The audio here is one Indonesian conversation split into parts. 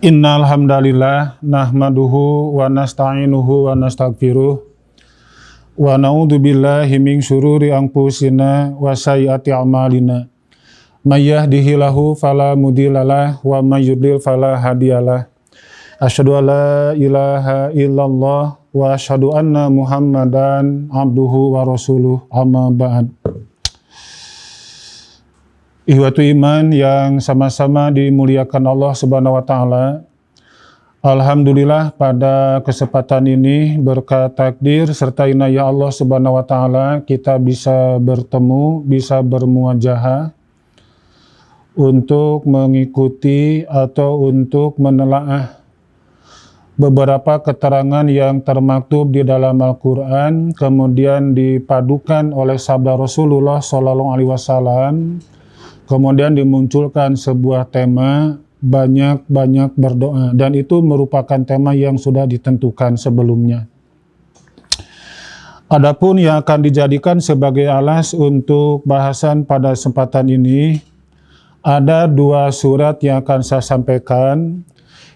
Innal hamdalillah nahmaduhu wa nasta'inuhu wa nastaghfiruh wa na'udzu billahi min syururi anfusina wa sayyiati a'malina. May yahdihillahu fala mudhillalah wa may yudlil fala hadiyalah. Asyhadu an la ilaha illallah wa asyhadu anna Muhammadan abduhu wa rasuluh, amma ba'd. Ihwatu iman yang sama-sama dimuliakan Allah Subhanahu wa taala. Alhamdulillah pada kesempatan ini berkat takdir serta inayah Allah Subhanahu wa taala kita bisa bertemu, bisa bermuajahah untuk mengikuti atau untuk menelaah beberapa keterangan yang termaktub di dalam Al-Qur'an kemudian dipadukan oleh sabda Rasulullah SAW. Kemudian dimunculkan sebuah tema banyak-banyak berdoa, dan itu merupakan tema yang sudah ditentukan sebelumnya. Adapun yang akan dijadikan sebagai alas untuk bahasan pada kesempatan ini, ada dua surat yang akan saya sampaikan.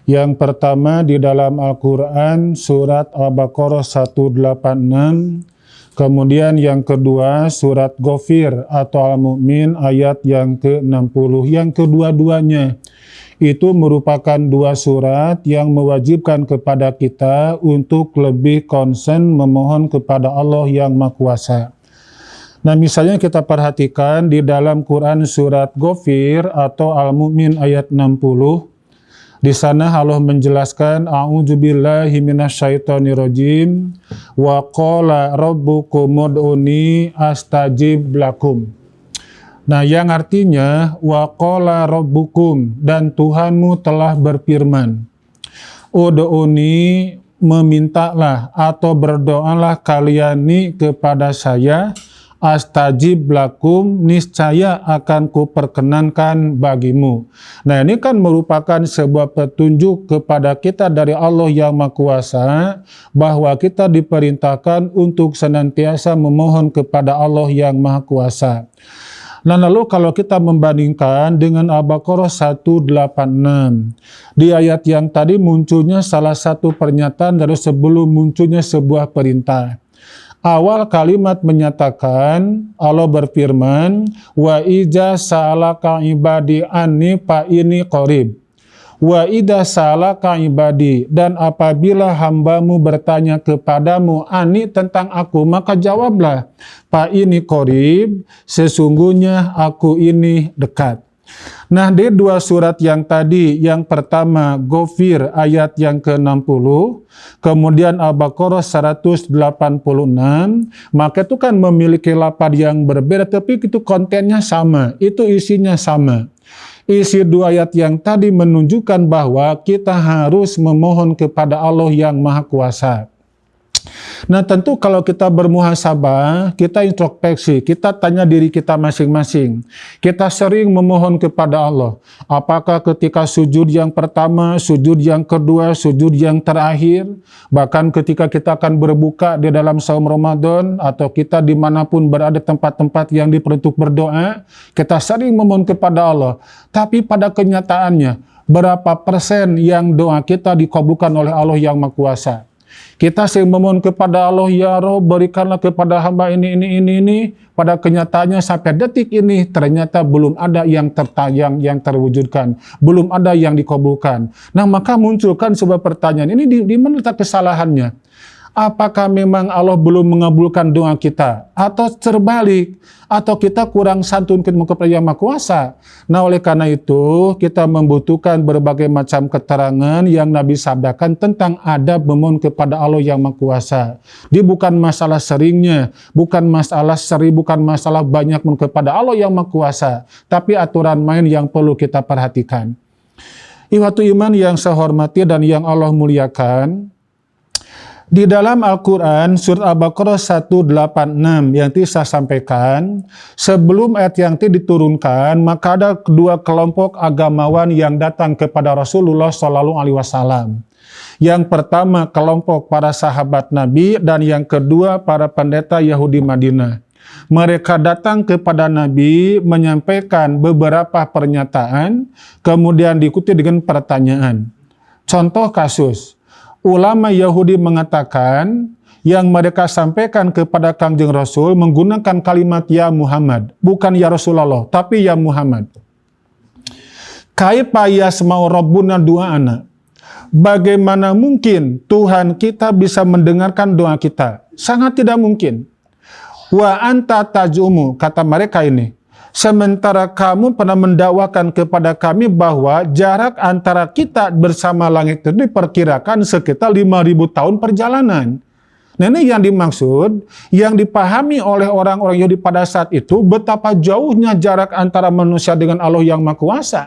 Yang pertama di dalam Al-Quran surat Al-Baqarah 186. Kemudian yang kedua surat Ghafir atau Al-Mu'min ayat yang ke-60. Yang kedua-duanya itu merupakan dua surat yang mewajibkan kepada kita untuk lebih konsen memohon kepada Allah yang Maha Kuasa. Nah, misalnya kita perhatikan di dalam Quran surat Ghafir atau Al-Mu'min ayat 60. Di sana Allah menjelaskan a'udzubillahi minasyaitonirrajim wa qala rabbukum ud'uni astajib lakum. Nah, yang artinya wa qala rabbukum, dan Tuhanmu telah berfirman, ud'uni, memintalah atau berdoalah kalian kepada saya, astajib lakum, niscaya akan kuperkenankan bagimu. Nah, ini kan merupakan sebuah petunjuk kepada kita dari Allah yang Maha Kuasa bahwa kita diperintahkan untuk senantiasa memohon kepada Allah yang Maha Kuasa. Nah, lalu kalau kita membandingkan dengan Al-Baqarah 186, di ayat yang tadi munculnya salah satu pernyataan dari sebelum munculnya sebuah perintah. Awal kalimat menyatakan, Allah berfirman, wa iza sa'alaka ibadi anni fa inni qarib. Wa idza sa'alaka ibadi, dan apabila hambamu bertanya kepadamu anni tentang aku, maka jawablah, fa inni qarib, sesungguhnya aku ini dekat. Nah, di dua surat yang tadi, yang pertama Ghafir ayat yang ke-60, kemudian Al-Baqarah 186, maka itu kan memiliki lafaz yang berbeda, tapi itu kontennya sama, itu isinya sama. Isi dua ayat yang tadi menunjukkan bahwa kita harus memohon kepada Allah yang Maha Kuasa. Nah, tentu kalau kita bermuhasabah, kita introspeksi, kita tanya diri kita masing-masing. Kita sering memohon kepada Allah. Apakah ketika sujud yang pertama, sujud yang kedua, sujud yang terakhir, bahkan ketika kita akan berbuka di dalam saum Ramadan, atau kita dimanapun berada tempat-tempat yang diperuntuk berdoa, kita sering memohon kepada Allah. Tapi pada kenyataannya, berapa persen yang doa kita dikabulkan oleh Allah yang Maha Kuasa? Kita sering memohon kepada Allah, ya Rabb, berikanlah kepada hamba ini. Pada kenyataannya sampai detik ini ternyata belum ada yang terwujudkan, belum ada yang dikabulkan. Nah, maka munculkan sebuah pertanyaan, ini di mana letak kesalahannya? Apakah memang Allah belum mengabulkan doa kita? Atau terbalik? Atau kita kurang santun kepada Yang Maha Kuasa? Nah, oleh karena itu, kita membutuhkan berbagai macam keterangan yang Nabi sabdakan tentang adab memohon kepada Allah yang Maha Kuasa. Dia bukan masalah seringnya, bukan masalah banyak memohon kepada Allah yang Maha Kuasa, tapi aturan main yang perlu kita perhatikan. Ihwatu iman yang saya hormati dan yang Allah muliakan, di dalam Al-Quran, surat Al-Baqarah 186 yang tadi saya sampaikan, sebelum ayat yang tadi diturunkan, maka ada kedua kelompok agamawan yang datang kepada Rasulullah SAW. Yang pertama kelompok para sahabat Nabi, dan yang kedua para pendeta Yahudi Madinah. Mereka datang kepada Nabi menyampaikan beberapa pernyataan, kemudian diikuti dengan pertanyaan. Contoh kasus, ulama Yahudi mengatakan yang mereka sampaikan kepada Kangjeng Rasul menggunakan kalimat ya Muhammad, bukan ya Rasulullah, tapi ya Muhammad. Kaifa yasma'u rabbuna du'ana? Bagaimana mungkin Tuhan kita bisa mendengarkan doa kita? Sangat tidak mungkin. Wa anta taj'umu, kata mereka ini. Sementara kamu pernah mendakwakan kepada kami bahwa jarak antara kita bersama langit itu diperkirakan sekitar 5.000 tahun perjalanan. Nah, ini yang dimaksud, yang dipahami oleh orang-orang Yahudi pada saat itu, betapa jauhnya jarak antara manusia dengan Allah yang Maha Kuasa.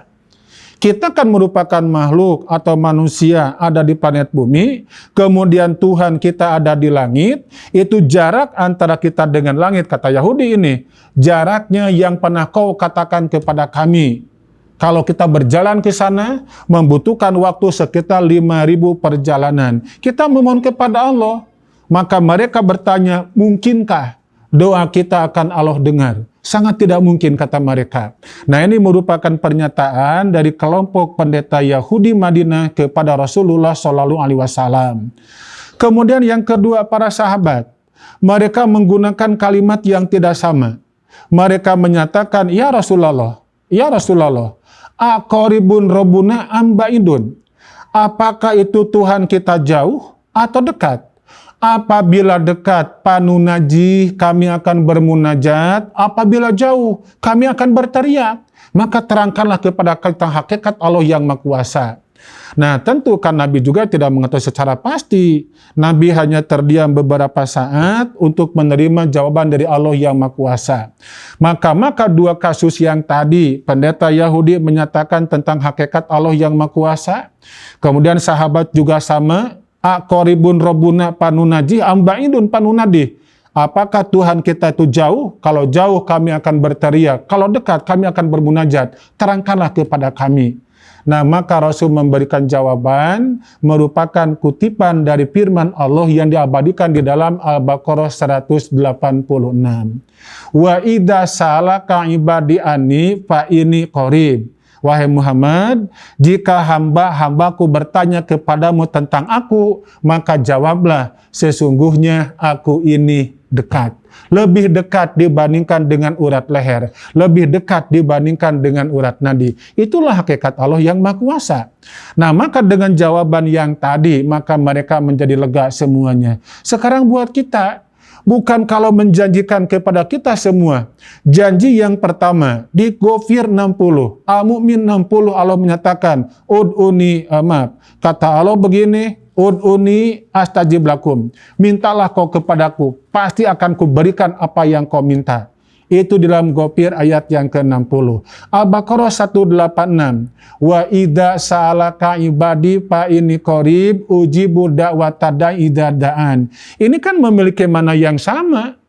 Kita kan merupakan makhluk atau manusia ada di planet bumi, kemudian Tuhan kita ada di langit, itu jarak antara kita dengan langit, kata Yahudi ini, jaraknya yang pernah kau katakan kepada kami. Kalau kita berjalan ke sana, membutuhkan waktu sekitar 5.000 perjalanan. Kita memohon kepada Allah, maka mereka bertanya, mungkinkah doa kita akan Allah dengar? Sangat tidak mungkin, kata mereka. Nah, ini merupakan pernyataan dari kelompok pendeta Yahudi Madinah kepada Rasulullah SAW. Kemudian yang kedua, para sahabat, mereka menggunakan kalimat yang tidak sama. Mereka menyatakan, ya Rasulullah, aqoribun robbuna am ba'idun. Apakah itu Tuhan kita jauh atau dekat? Apabila dekat, panunaji, kami akan bermunajat. Apabila jauh, kami akan berteriak. Maka terangkanlah kepada kita hakikat Allah yang Maha Kuasa. Nah, tentu kan Nabi juga tidak mengetahui secara pasti. Nabi hanya terdiam beberapa saat untuk menerima jawaban dari Allah yang Maha Kuasa. Maka dua kasus yang tadi, pendeta Yahudi menyatakan tentang hakikat Allah yang Maha Kuasa. Kemudian sahabat juga sama, aqoribun robbuna panunaji ambaidun panunadi. Apakah Tuhan kita itu jauh? Kalau jauh kami akan berteriak, kalau dekat kami akan bermunajat. Terangkanlah kepada kami. Nah, maka Rasul memberikan jawaban merupakan kutipan dari firman Allah yang diabadikan di dalam Al-Baqarah 186. Wa idza salaka ibadi anni fa ini qarib. Wahai Muhammad, jika hamba-hambaku bertanya kepadamu tentang aku, maka jawablah, sesungguhnya aku ini dekat. Lebih dekat dibandingkan dengan urat leher. Lebih dekat dibandingkan dengan urat nadi. Itulah hakikat Allah yang Maha Kuasa. Nah, maka dengan jawaban yang tadi, maka mereka menjadi lega semuanya. Sekarang buat kita, bukan kalau menjanjikan kepada kita semua. Janji yang pertama di Ghafir 60, Al-Mu'min 60, Allah menyatakan, kata Allah begini, ud'uni astajib lakum. Mintalah kau kepadaku, pasti akan kuberikan apa yang kau minta. Itu di dalam Ghafir ayat yang ke-60. Al-Baqarah 186. Wa idza sa'alaka ibadi fa inni qarib ujibu da'wata da'i idza da'an. Ini kan memiliki mana yang sama.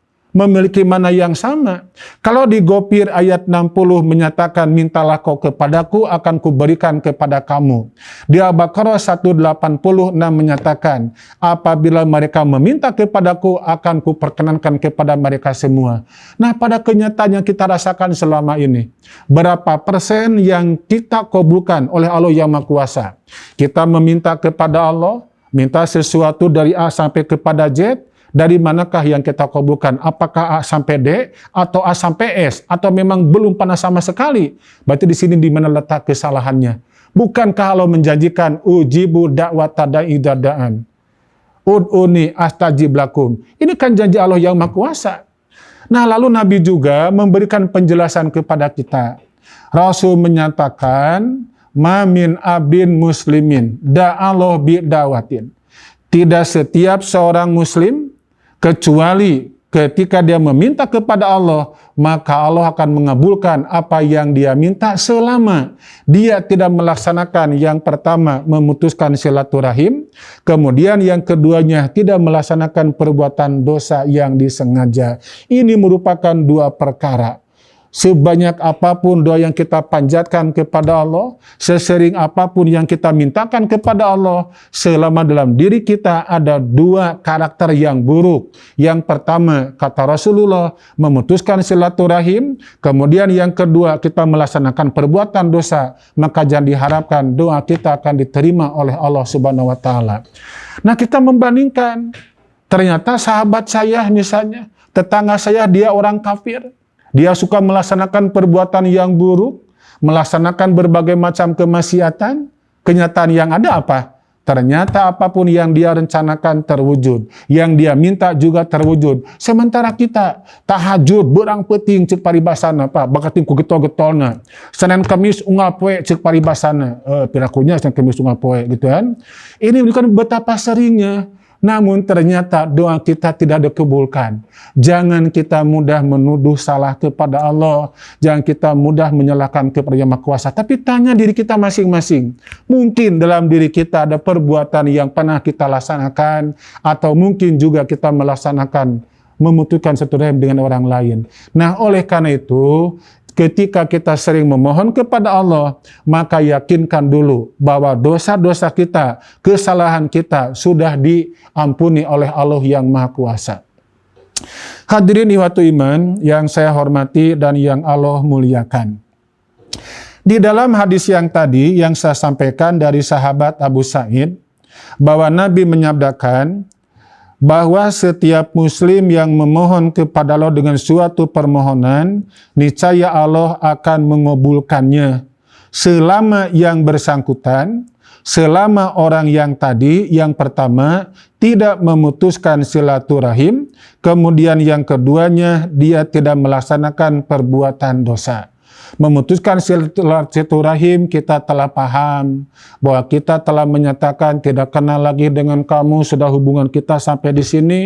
Kalau di Ghafir ayat 60 menyatakan mintalah kau kepadaku akan kuberikan kepada kamu. Di Al-Baqarah 186 menyatakan apabila mereka meminta kepadaku akan kuperkenankan kepada mereka semua. Nah, pada kenyataannya kita rasakan selama ini, berapa persen yang kita kabulkan oleh Allah yang Maha Kuasa? Kita meminta kepada Allah, minta sesuatu dari A sampai kepada Z. Dari manakah yang kita kabulkan? Apakah A sampai D atau A sampai S atau memang belum pernah sama sekali? Berarti di sini di mana letak kesalahannya? Bukankah Allah menjanjikan ujibu da'wata da'i idza da'an? Ud'uni astajib lakum. Ini kan janji Allah yang Maha Kuasa. Nah, lalu Nabi juga memberikan penjelasan kepada kita. Rasul menyatakan, ma min abdin muslimin da'allah bi'dawatin. Tidak setiap seorang muslim kecuali ketika dia meminta kepada Allah, maka Allah akan mengabulkan apa yang dia minta selama dia tidak melaksanakan yang pertama, memutuskan silaturahim, kemudian yang keduanya tidak melaksanakan perbuatan dosa yang disengaja. Ini merupakan dua perkara. sebanyak apapun doa yang kita panjatkan kepada Allah, sesering apapun yang kita mintakan kepada Allah, selama dalam diri kita ada dua karakter yang buruk. Yang pertama, kata Rasulullah, memutuskan silaturahim. Kemudian yang kedua, kita melaksanakan perbuatan dosa. Maka jangan diharapkan doa kita akan diterima oleh Allah Subhanahu wa Ta'ala. Nah, kita membandingkan. Ternyata sahabat saya misalnya, tetangga saya dia orang kafir. Dia suka melaksanakan perbuatan yang buruk, melaksanakan berbagai macam kemaksiatan. Kenyataan yang ada apa? Ternyata apapun yang dia rencanakan terwujud. Yang dia minta juga terwujud. Sementara kita tahajud, berang peting cek paribasana, Pak. Bakating ku getol-getolna. Senin Kamis unggal poe cek paribasana. Pirakunya Senin Kamis unggal poe gitu kan. Ini bukan betapa seringnya. Namun ternyata doa kita tidak dikabulkan. Jangan kita mudah menuduh salah kepada Allah. Jangan kita mudah menyalahkan kepada Yang Maha Kuasa. Tapi tanya diri kita masing-masing. Mungkin dalam diri kita ada perbuatan yang pernah kita laksanakan. Atau mungkin juga kita melaksanakan, memutuskan satu rahim dengan orang lain. Nah, oleh karena itu, ketika kita sering memohon kepada Allah, maka yakinkan dulu bahwa dosa-dosa kita, kesalahan kita sudah diampuni oleh Allah yang Maha Kuasa. Hadirin ikhwatu iman yang saya hormati dan yang Allah muliakan. Di dalam hadis yang tadi yang saya sampaikan dari sahabat Abu Sa'id, bahwa Nabi menyabdakan, bahwa setiap muslim yang memohon kepada Allah dengan suatu permohonan, niscaya Allah akan mengabulkannya. Selama yang bersangkutan, selama orang yang tadi, yang pertama, tidak memutuskan silaturahim, kemudian yang keduanya, dia tidak melaksanakan perbuatan dosa. Memutuskan silaturahim, kita telah paham bahwa kita telah menyatakan tidak kenal lagi dengan kamu, sudah hubungan kita sampai di sini,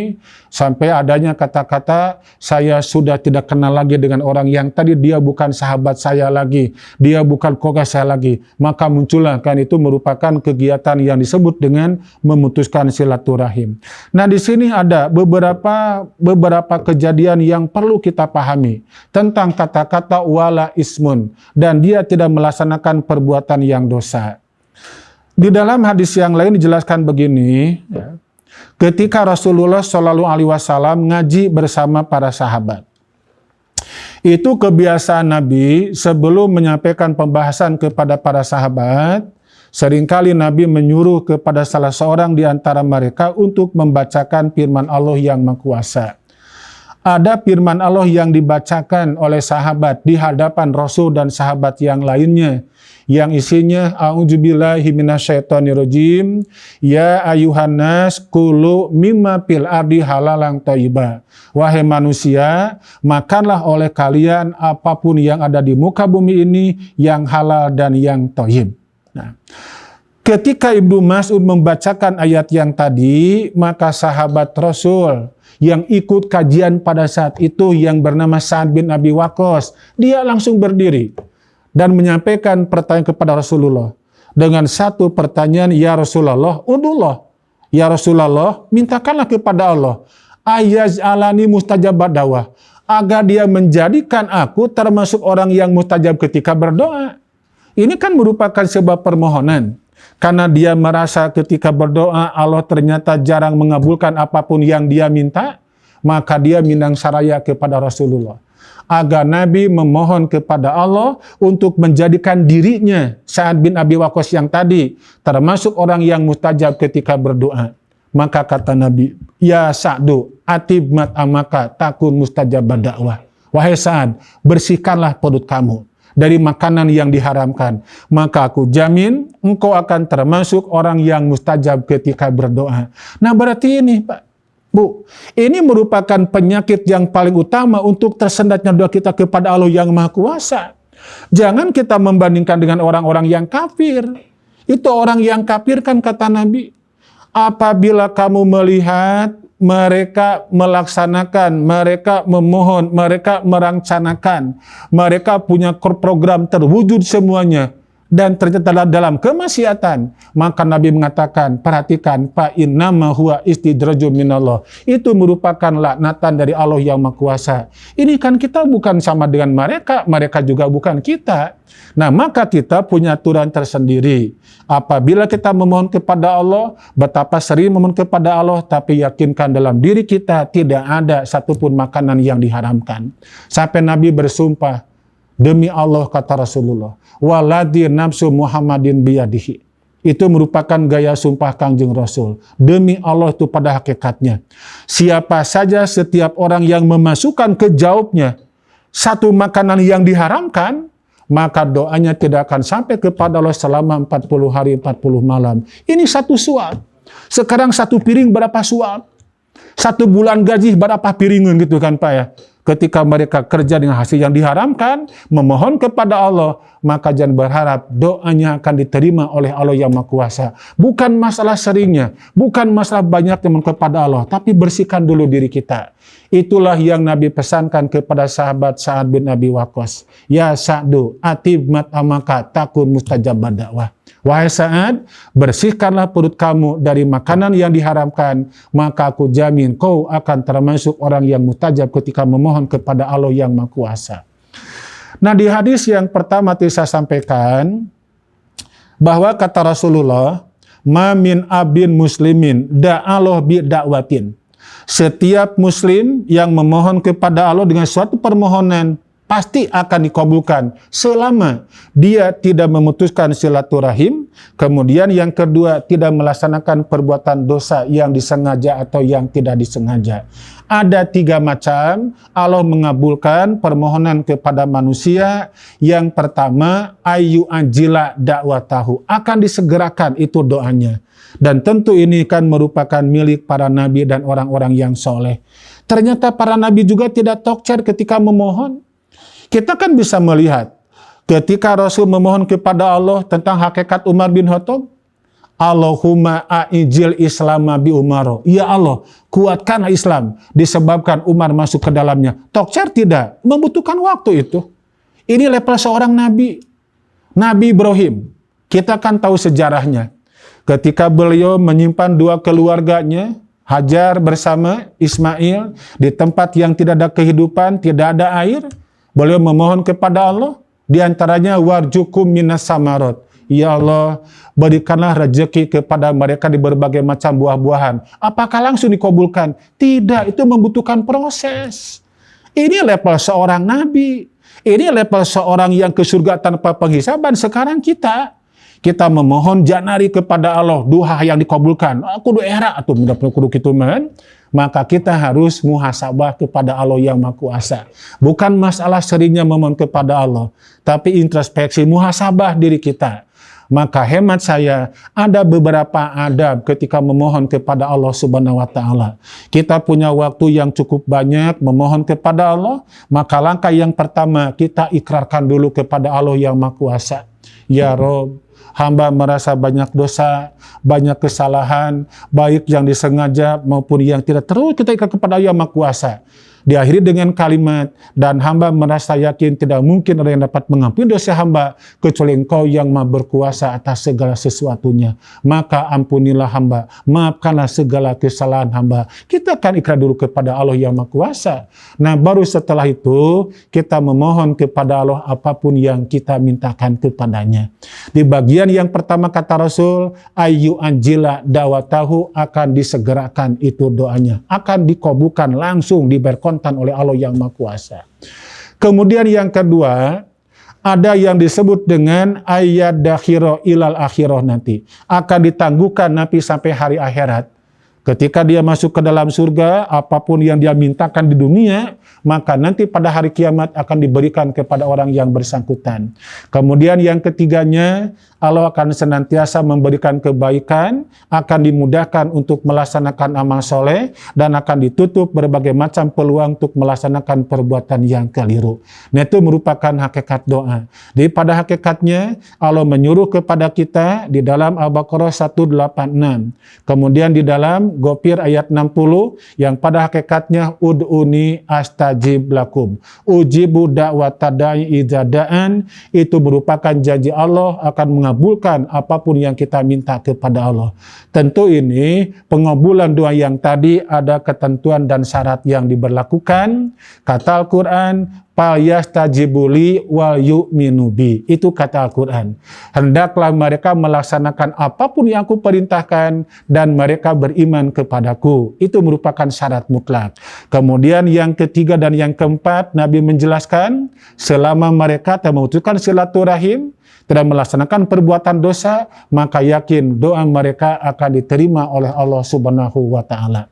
sampai adanya kata-kata saya sudah tidak kenal lagi dengan orang yang tadi, dia bukan sahabat saya lagi, dia bukan kolega saya lagi. Maka muncullah, kan itu merupakan kegiatan yang disebut dengan memutuskan silaturahim. Nah, di sini ada beberapa kejadian yang perlu kita pahami tentang kata-kata wala ismun, dan dia tidak melaksanakan perbuatan yang dosa. Di dalam hadis yang lain dijelaskan begini, ya, ketika Rasulullah Shallallahu Alaihi Wasallam ngaji bersama para sahabat, itu kebiasaan Nabi sebelum menyampaikan pembahasan kepada para sahabat, seringkali Nabi menyuruh kepada salah seorang di antara mereka untuk membacakan firman Allah yang Maha Kuasa. Ada firman Allah yang dibacakan oleh sahabat di hadapan Rasul dan sahabat yang lainnya, yang isinya a'udzubillahi minasyaitonirrajim, ya ayuhan nas kulu mimma fil ardi halalan thayyiba. Wahai manusia, makanlah oleh kalian apapun yang ada di muka bumi ini yang halal dan yang thayyib. Nah, ketika Ibnu Mas'ud membacakan ayat yang tadi, maka sahabat Rasul yang ikut kajian pada saat itu yang bernama Sa'ad bin Abi Waqqas, dia langsung berdiri dan menyampaikan pertanyaan kepada Rasulullah dengan satu pertanyaan, ya Rasulullah, udullah, ya Rasulullah, mintakanlah kepada Allah, ayaz'alani mustajabat da'wah, agar dia menjadikan aku termasuk orang yang mustajab ketika berdoa. Ini kan merupakan sebuah permohonan. Karena dia merasa ketika berdoa Allah ternyata jarang mengabulkan apapun yang dia minta, maka dia minang saraya kepada Rasulullah agar Nabi memohon kepada Allah untuk menjadikan dirinya Sa'ad bin Abi Waqqas yang tadi termasuk orang yang mustajab ketika berdoa. Maka kata Nabi, ya Sa'du atib mat amaka takun mustajab dakwah. Wahai Sa'ad, bersihkanlah perut kamu dari makanan yang diharamkan, maka aku jamin engkau akan termasuk orang yang mustajab ketika berdoa. Nah, berarti ini Pak, Bu, ini merupakan penyakit yang paling utama untuk tersendatnya doa kita kepada Allah yang Maha Kuasa. Jangan kita membandingkan dengan orang-orang yang kafir. Itu orang yang kafir kan kata Nabi, apabila kamu melihat mereka melaksanakan, mereka memohon, mereka merancanakan, mereka punya program terwujud semuanya, dan ternyata dalam kemaksiatan, maka Nabi mengatakan, perhatikan, fa innama huwa istidrajum minallah. Itu merupakan laknatan dari Allah yang Maha Kuasa. Ini kan kita bukan sama dengan mereka, mereka juga bukan kita. Nah, maka kita punya aturan tersendiri. Apabila kita memohon kepada Allah, betapa sering memohon kepada Allah, tapi yakinkan dalam diri kita tidak ada satupun makanan yang diharamkan. Sampai Nabi bersumpah, demi Allah, kata Rasulullah, waladhi nafsu Muhammadin biyadihi. Itu merupakan gaya sumpah Kangjeng Rasul. Demi Allah itu pada hakikatnya. Siapa saja setiap orang yang memasukkan ke jaubnya satu makanan yang diharamkan, maka doanya tidak akan sampai kepada Allah selama 40 hari 40 malam. Ini satu suap. Sekarang satu piring berapa suap? Satu bulan gaji berapa piringan gitu kan Pak ya? Ketika mereka kerja dengan hasil yang diharamkan, memohon kepada Allah, maka jangan berharap doanya akan diterima oleh Allah yang Maha Kuasa. Bukan masalah seringnya, bukan masalah banyaknya memohon kepada Allah, tapi bersihkan dulu diri kita. Itulah yang Nabi pesankan kepada sahabat Sa'ad bin Abi Waqqas. Ya Sa'du, atib mat amaka takun mustajab dakwah. Wahai Sa'ad, bersihkanlah perut kamu dari makanan yang diharamkan, maka aku jamin kau akan termasuk orang yang mustajab ketika memohon kepada Allah yang Maha Kuasa. Nah, di hadis yang pertama tadi saya sampaikan, bahwa kata Rasulullah, ma min abin muslimin da'aloh bi da'watin. Setiap muslim yang memohon kepada Allah dengan suatu permohonan, pasti akan dikabulkan selama dia tidak memutuskan silaturahim. Kemudian yang kedua, tidak melaksanakan perbuatan dosa yang disengaja atau yang tidak disengaja. Ada 3 macam Allah mengabulkan permohonan kepada manusia. Yang pertama, ayu ajila dakwatahu, akan disegerakan itu doanya. Dan tentu ini kan merupakan milik para nabi dan orang-orang yang soleh. Ternyata para nabi juga tidak tokcer ketika memohon. Kita kan bisa melihat ketika Rasul memohon kepada Allah tentang hakikat Umar bin Khattab, Allahumma a'ijil islama bi Umaro. Ya Allah, kuatkanlah Islam disebabkan Umar masuk ke dalamnya. Tokcer tidak, membutuhkan waktu itu. Ini level seorang nabi. Nabi Ibrahim, kita kan tahu sejarahnya. Ketika beliau menyimpan 2 keluarganya, Hajar bersama Ismail, di tempat yang tidak ada kehidupan, tidak ada air, beliau memohon kepada Allah, di antaranya warjukum minas samarot. Ya Allah, berikanlah rezeki kepada mereka di berbagai macam buah-buahan. Apakah langsung dikabulkan? Tidak, itu membutuhkan proses. Ini level seorang nabi. Ini level seorang yang ke surga tanpa penghisaban. Sekarang kita memohon janari kepada Allah, duha yang dikabulkan. Kudu era atau kudu kitu man. Maka kita harus muhasabah kepada Allah yang Maha Kuasa. Bukan masalah seringnya memohon kepada Allah, tapi introspeksi, muhasabah diri kita. Maka hemat saya, ada beberapa adab ketika memohon kepada Allah Subhanahu wa Ta'ala. Kita punya waktu yang cukup banyak memohon kepada Allah, maka langkah yang pertama kita ikrarkan dulu kepada Allah yang Maha Kuasa. Ya Rob, hamba merasa banyak dosa, banyak kesalahan, baik yang disengaja maupun yang tidak. Terus kita ikat kepada Allah yang Maha Kuasa. Diakhiri dengan kalimat, dan hamba merasa yakin tidak mungkin ada yang dapat mengampuni dosa hamba, kecuali Engkau yang Maha berkuasa atas segala sesuatunya. Maka ampunilah hamba, maafkanlah segala kesalahan hamba. Kita akan ikrar dulu kepada Allah yang Maha Kuasa. Nah, baru setelah itu, kita memohon kepada Allah apapun yang kita mintakan kepadanya. Di bagian yang pertama kata Rasul, ayu anjila dawatahu, akan disegerakan itu doanya. Akan dikabulkan langsung, diberkontan oleh Allah yang Maha Kuasa. Kemudian yang kedua, ada yang disebut dengan ayat dakhiro ilal akhirah nanti. Akan ditangguhkan Nabi sampai hari akhirat. Ketika dia masuk ke dalam surga, apapun yang dia mintakan di dunia, maka nanti pada hari kiamat akan diberikan kepada orang yang bersangkutan. Kemudian yang ketiganya, Allah akan senantiasa memberikan kebaikan, akan dimudahkan untuk melaksanakan amal soleh, dan akan ditutup berbagai macam peluang untuk melaksanakan perbuatan yang keliru. Nah, itu merupakan hakikat doa. Jadi pada hakikatnya, Allah menyuruh kepada kita di dalam Al-Baqarah 186. Kemudian di dalam Ghafir ayat 60, yang pada hakikatnya ud'uni astajib lakum. Ujibu da'wata da'i idza da'an, itu merupakan janji Allah akan mengabulkan apapun yang kita minta kepada Allah. Tentu ini pengabulan doa yang tadi ada ketentuan dan syarat yang diberlakukan. Kata Al-Quran, Payastajibuli wal yu'minu bi. Itu kata Al-Quran. Hendaklah mereka melaksanakan apapun yang aku perintahkan dan mereka beriman kepadaku. Itu merupakan syarat mutlak. Kemudian yang ketiga dan yang keempat, Nabi menjelaskan selama mereka tak memutuskan silaturahim, tidak melaksanakan perbuatan dosa, maka yakin doa mereka akan diterima oleh Allah Subhanahu wa Ta'ala.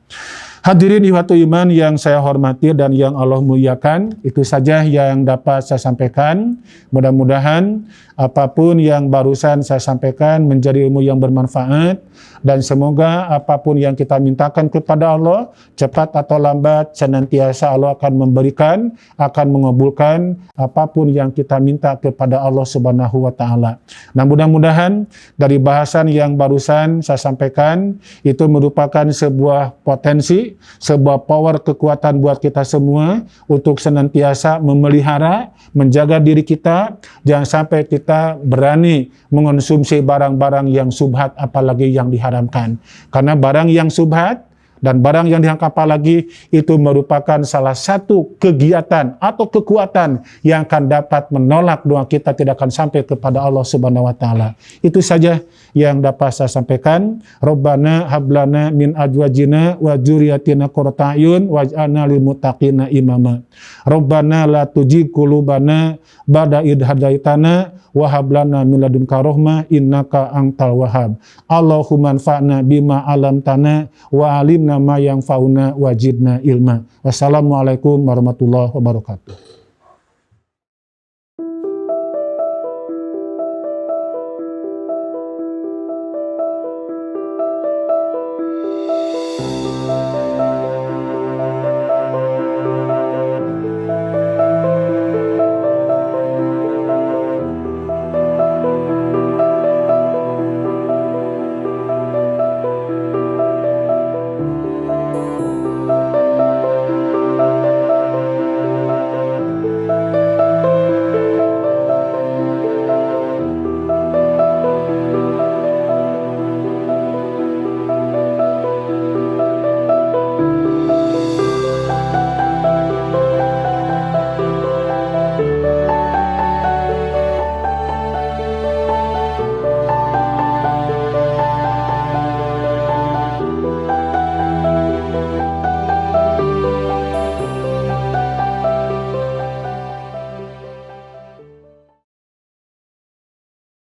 Hadirin ikhwatul iman yang saya hormati dan yang Allah muliakan, itu saja yang dapat saya sampaikan. Mudah-mudahan apapun yang barusan saya sampaikan menjadi ilmu yang bermanfaat, dan semoga apapun yang kita mintakan kepada Allah, cepat atau lambat senantiasa Allah akan memberikan, akan mengabulkan apapun yang kita minta kepada Allah Subhanahu wa Ta'ala. Nah, mudah-mudahan dari bahasan yang barusan saya sampaikan itu merupakan sebuah potensi, sebuah power kekuatan buat kita semua untuk senantiasa memelihara, menjaga diri kita, jangan sampai kita berani mengonsumsi barang-barang yang subhat apalagi yang diharamkan. Karena barang yang subhat dan barang yang diharamkan apalagi itu merupakan salah satu kegiatan atau kekuatan yang akan dapat menolak doa kita tidak akan sampai kepada Allah Subhanahu wa Ta'ala. Itu saja yang dapat saya sampaikan. Rabbana hablana min azwajina wa dzurriyyatina qurrata a'yun waj'alna lil muttaqina imama. Rabbana la tuzigh qulubana ba'da idh hadaitana wa hab lana min ladunka rahmah innaka antal wahhab. Allahumma anfa'na bima 'allamtana wa 'allimna ma yanfa'una wajidna ilma. Wassalamualaikum warahmatullahi wabarakatuh.